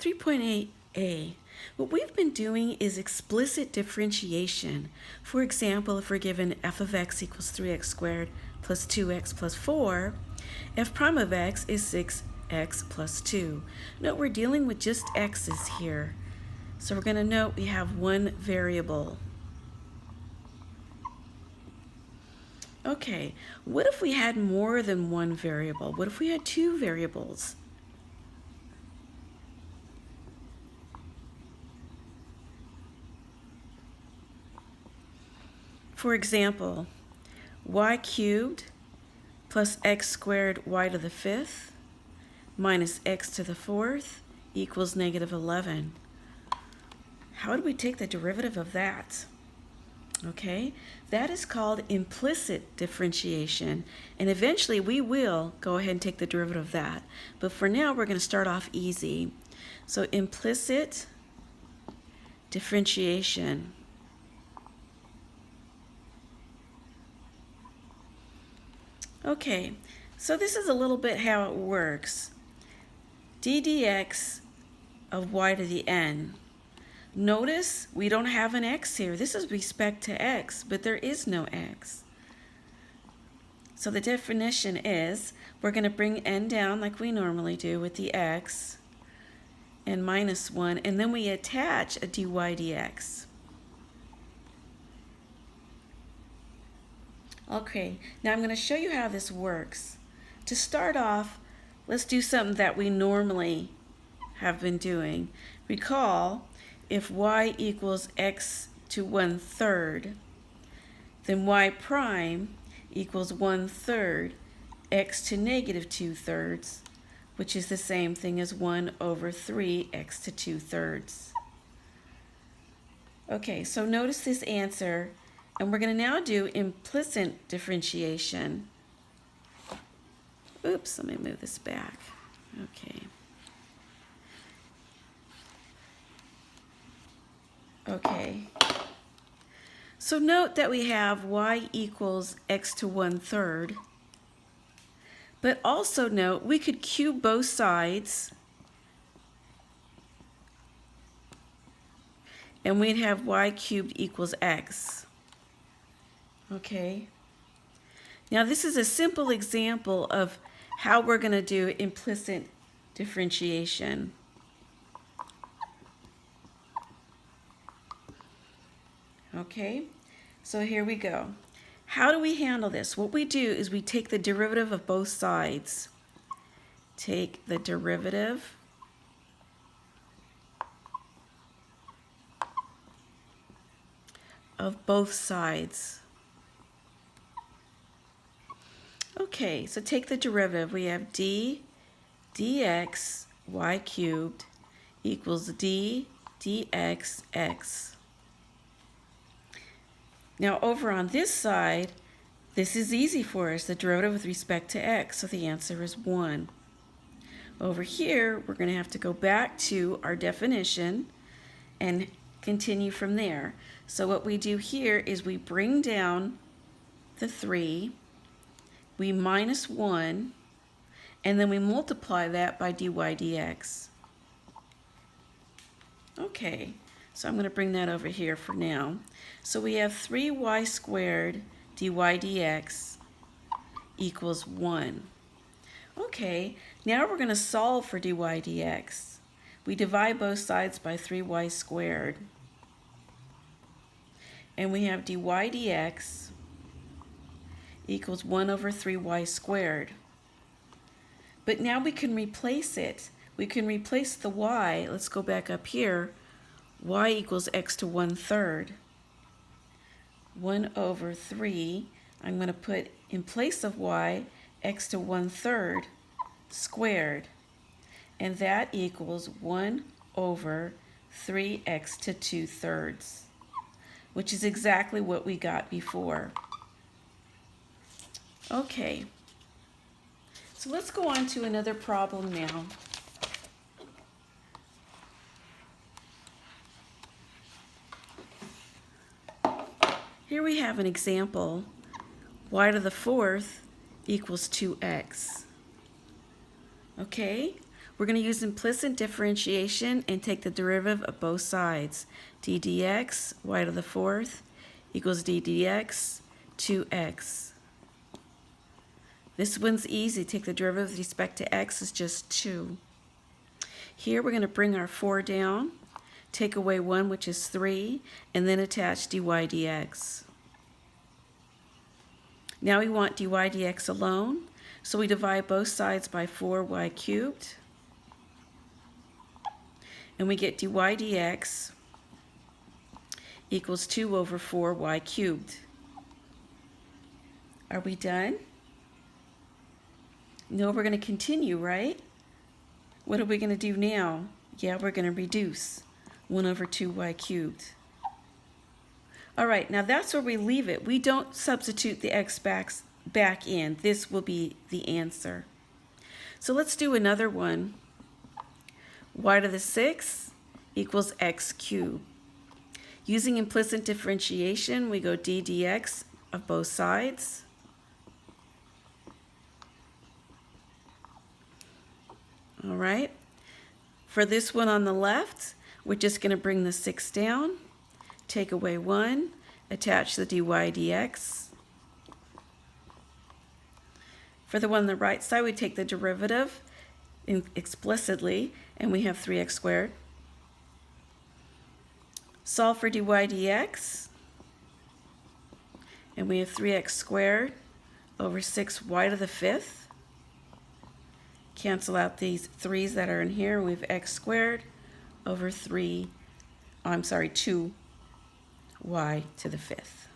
3.8a. What we've been doing is explicit differentiation. For example, if we're given f of x equals 3x squared plus 2x plus 4, f prime of x is 6x plus 2. Note we're dealing with just x's here. So we're going to note we have one variable. Okay, what if we had more than one variable? What if we had two variables? For example, y cubed plus x squared y to the fifth minus x to the fourth equals negative 11. How do we take the derivative of that? Okay, that is called implicit differentiation, and eventually we will go ahead and take the derivative of that. But for now, we're going to start off easy. So implicit differentiation. Okay, so this is a little bit how it works. d dx of y to the n. Notice we don't have an x here. This is respect to x, but there is no x. So the definition is we're going to bring n down like we normally do with the x and minus 1, and then we attach a dy dx. Okay, now I'm going to show you how this works. To start off, let's do something that we normally have been doing. Recall, if y equals x to 1/3, then y prime equals 1/3 x to negative 2/3, which is the same thing as 1/3 x to 2/3. Okay, so notice this answer. And we're going to now do implicit differentiation. Oops, let me move this back. Okay. Okay. So note that we have y equals x to 1/3. But also note we could cube both sides. And we'd have y cubed equals x. Okay, now this is a simple example of how we're going to do implicit differentiation. Okay, so here we go. How do we handle this? What we do is we take the derivative of both sides. Take the derivative of both sides. Okay, so take the derivative. We have d dx y cubed equals d dx x. Now over on this side, this is easy for us, the derivative with respect to x, so the answer is 1. Over here, we're going to have to go back to our definition and continue from there. So what we do here is we bring down the 3, we minus 1, and then we multiply that by dy dx. Okay, so I'm going to bring that over here for now. So we have 3y squared dy dx equals 1. Okay, now we're going to solve for dy dx. We divide both sides by 3y squared. And we have dy dx equals 1/3y squared. But now we can replace it. We can replace the y. Let's go back up here. Y equals x to 1/3. 1/3. I'm going to put in place of y x to 1/3 squared. And that equals 1/3x to 2/3, which is exactly what we got before. Okay, so let's go on to another problem now. Here we have an example. Y to the fourth equals 2x. Okay, We're going to use implicit differentiation and take the derivative of both sides. d dx, y to the fourth, equals d dx 2x. This one's easy. Take the derivative with respect to x is just 2. Here we're going to bring our 4 down, take away 1, which is 3, and then attach dy dx. Now we want dy dx alone, so we divide both sides by 4y cubed, and we get dy dx equals 2 over 4y cubed. Are we done? No, we're going to continue, right? What are we going to do now? Yeah, we're going to reduce 1 over 2y cubed. All right, now that's where we leave it. We don't substitute the x back in. This will be the answer. So let's do another one. Y to the 6 equals x cubed. Using implicit differentiation, we go d dx of both sides. All right. For this one on the left, we're just going to bring the 6 down, take away 1, attach the dy dx. For the one on the right side, we take the derivative explicitly, and we have 3x squared. Solve for dy dx, and we have 3x squared over 6y to the 5th. Cancel out these 3's that are in here, and we have x squared over 2y to the 5th.